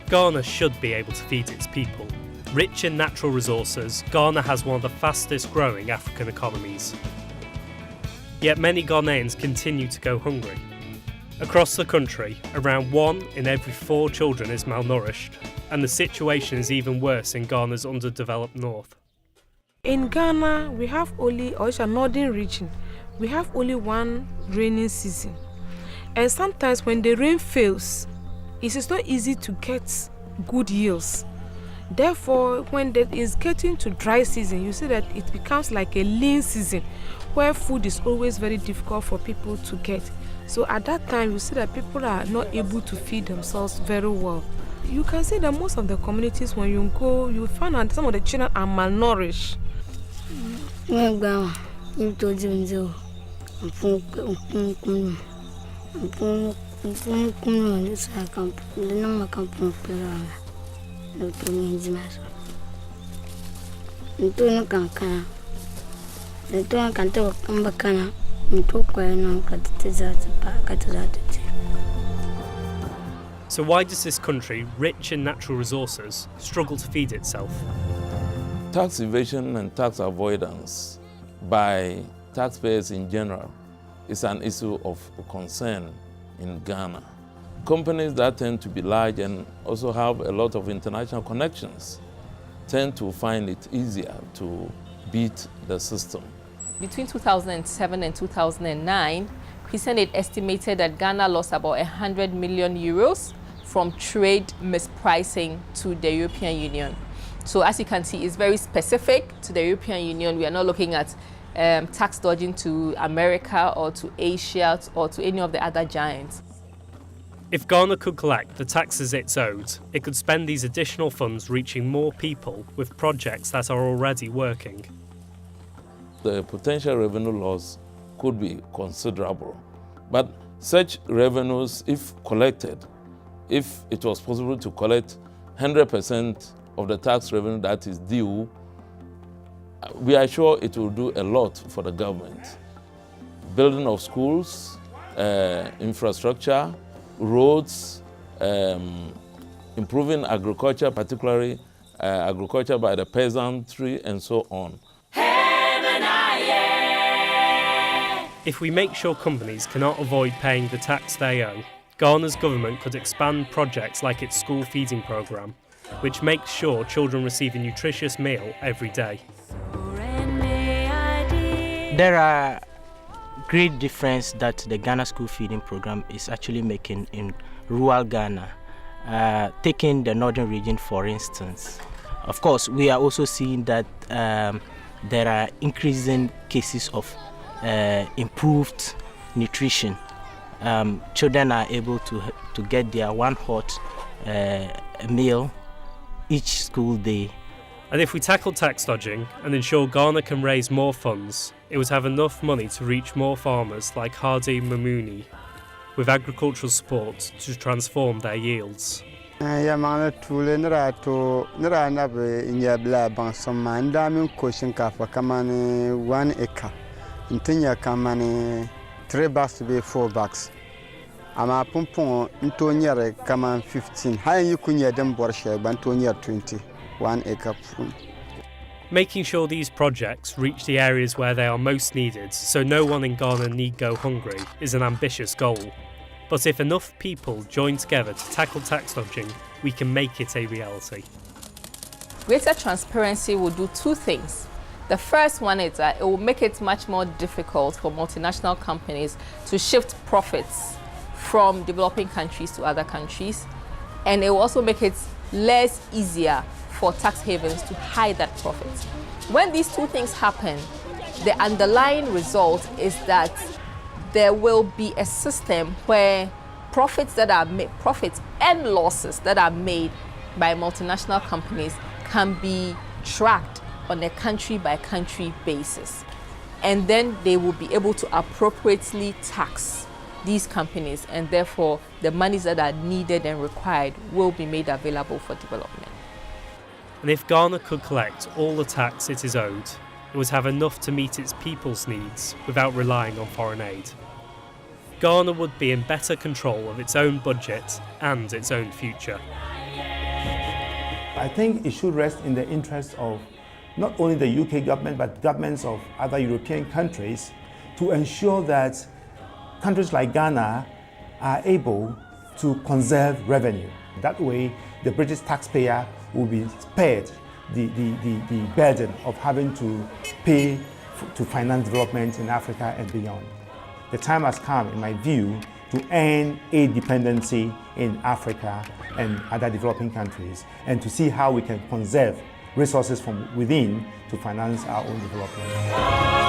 Ghana should be able to feed its people. Rich in natural resources, Ghana has one of the fastest growing African economies. Yet many Ghanaians continue to go hungry. Across the country, around 1 in every 4 children is malnourished, and the situation is even worse in Ghana's underdeveloped north. In Ghana, we have only, or it's a northern region, we have only one rainy season. And sometimes when the rain fails, it is not easy to get good yields. Therefore, when it is getting to dry season, you see that it becomes like a lean season where food is always very difficult for people to get. So at that time, you see that people are not able to feed themselves very well. You can see that most of the communities, when you go, you find out some of the children are malnourished. So why does this country, rich in natural resources, struggle to feed itself? Tax evasion and tax avoidance by taxpayers in general is an issue of concern in Ghana. Companies that tend to be large and also have a lot of international connections tend to find it easier to beat the system. Between 2007 and 2009, Christian estimated that Ghana lost about 100 million euros from trade mispricing to the European Union. So as you can see, it's very specific to the European Union. We are not looking at tax dodging to America or to Asia or to any of the other giants. If Ghana could collect the taxes it's owed, it could spend these additional funds reaching more people with projects that are already working. The potential revenue loss could be considerable. But such revenues, if collected, if it was possible to collect 100% of the tax revenue that is due, we are sure it will do a lot for the government. Building of schools, infrastructure, roads, improving agriculture, particularly agriculture by the peasantry, and so on. If we make sure companies cannot avoid paying the tax they owe, Ghana's government could expand projects like its school feeding programme, which makes sure children receive a nutritious meal every day. There are great difference that the Ghana school feeding program is actually making in rural Ghana. Taking the northern region, for instance. Of course, we are also seeing that there are increasing cases of improved nutrition. Children are able to get their one hot meal each school day. And if we tackle tax dodging and ensure Ghana can raise more funds, it would have enough money to reach more farmers like Hardy Mamuni, with agricultural support to transform their yields. One acre. Intinya kamane 3 bags to be 4 bags. Ama pumpon intonyere kaman 15. How you kunya dem borshe bantonya 20. 1 acre. Making sure these projects reach the areas where they are most needed so no one in Ghana need go hungry is an ambitious goal. But if enough people join together to tackle tax dodging, we can make it a reality. Greater transparency will do 2 things. The first one is that it will make it much more difficult for multinational companies to shift profits from developing countries to other countries. And it will also make it less easier for tax havens to hide that profit. When these 2 things happen, the underlying result is that there will be a system where profits and losses that are made by multinational companies can be tracked on a country-by-country basis. And then they will be able to appropriately tax these companies, and therefore the monies that are needed and required will be made available for development. And if Ghana could collect all the tax it is owed, it would have enough to meet its people's needs without relying on foreign aid. Ghana would be in better control of its own budget and its own future. I think it should rest in the interest of not only the UK government, but governments of other European countries to ensure that countries like Ghana are able to conserve revenue. That way, the British taxpayer will be spared the burden of having to pay to finance development in Africa and beyond. The time has come, in my view, to end aid dependency in Africa and other developing countries, and to see how we can conserve resources from within to finance our own development.